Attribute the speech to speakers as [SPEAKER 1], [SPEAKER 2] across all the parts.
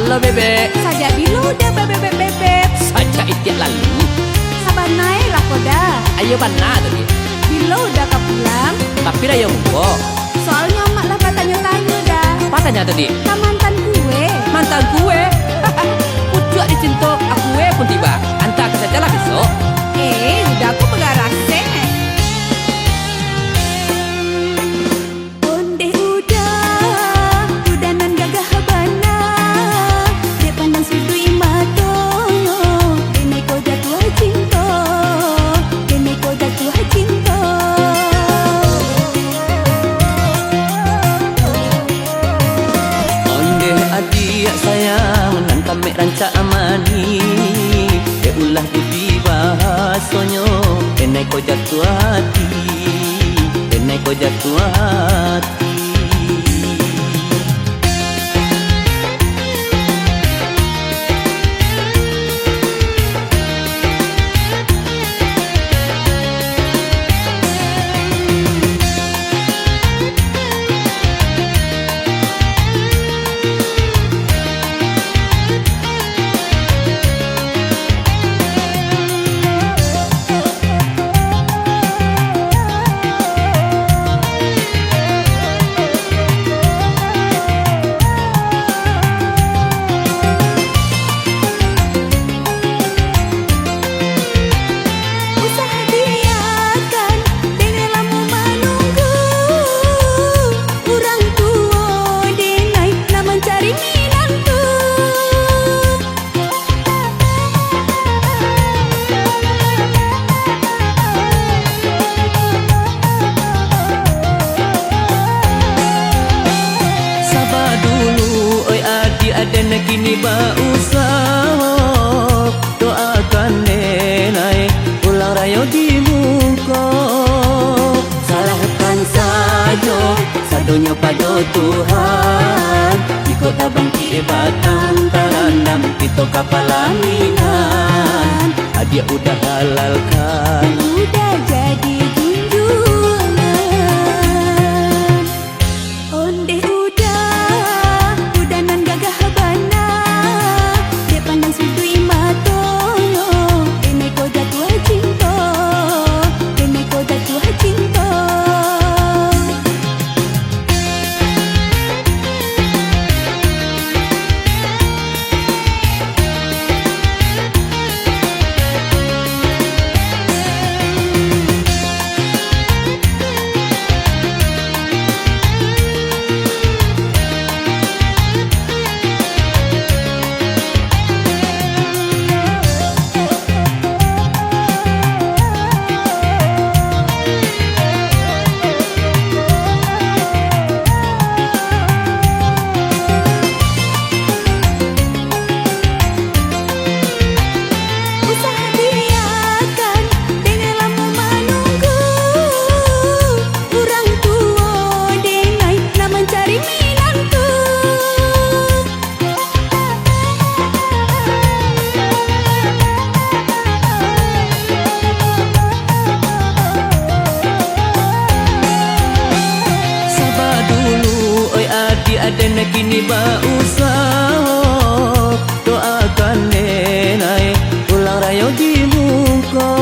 [SPEAKER 1] Halo bebek.
[SPEAKER 2] Saja dulu dah bebek.
[SPEAKER 1] Saja itiak lalu.
[SPEAKER 2] Sabar naik lah koda.
[SPEAKER 1] Ayo bana tadi.
[SPEAKER 2] Bila udah kau pulang.
[SPEAKER 1] Tapi dah yang muka.
[SPEAKER 2] Soalnya mak lah tanya-tanya dah.
[SPEAKER 1] Apa tanya tadi?
[SPEAKER 2] Kau mantan gue.
[SPEAKER 1] Mantan gue. Pucuk dicinta aku pun tiba. Antar ke saja lah besok.
[SPEAKER 2] Udah aku pegang rasa. Onde udah nan gagah bana. Dia pandang sudui mata. Dene kau jatuh cinta. Dene kau jatuh cinta.
[SPEAKER 1] Onde adik sayang nan kami rancak amani. Dia ulah budi bahasanya. Dene kau jatuh hati. Dene kau jatuh hati. Dan kini usah doakan nenai pulang raya di muka. Salahkan saja sadonya pada Tuhan. Ikut abang batang tarandam kita kapal aminan. Hadiah udah halalkan.
[SPEAKER 2] Udah jadi junjungan. Onde udah nan gagah bana. Dia pandang sudui mata. Dene kau jatuh cinta. Dene kau jatuh cinta.
[SPEAKER 1] Dan kini usah doakan nenai pulang raya di muka.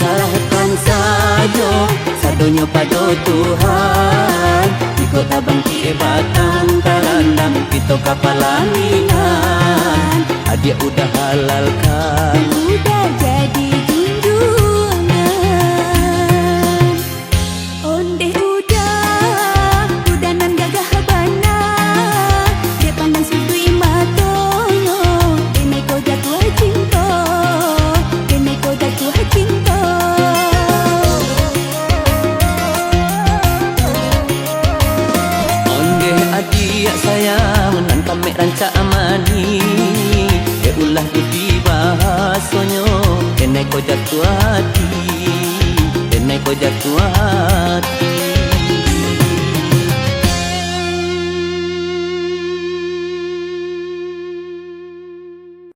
[SPEAKER 1] Salahkan saja sadonya pada Tuhan. Ikut abang batang tarandam kita kapal aminan. Hadiah udah halalkan.
[SPEAKER 2] Udah jadi junjungan. Onde udah nan gagah bana. Dia pandang sudui mata. Dene kau jatuh cinta. Dene kau jatuh cinta.
[SPEAKER 1] Onde adik sayang nan kami rancak amani. Dia ulah budi bahasanya. Dene kau jatuh hati. Dene kau jatuh hati.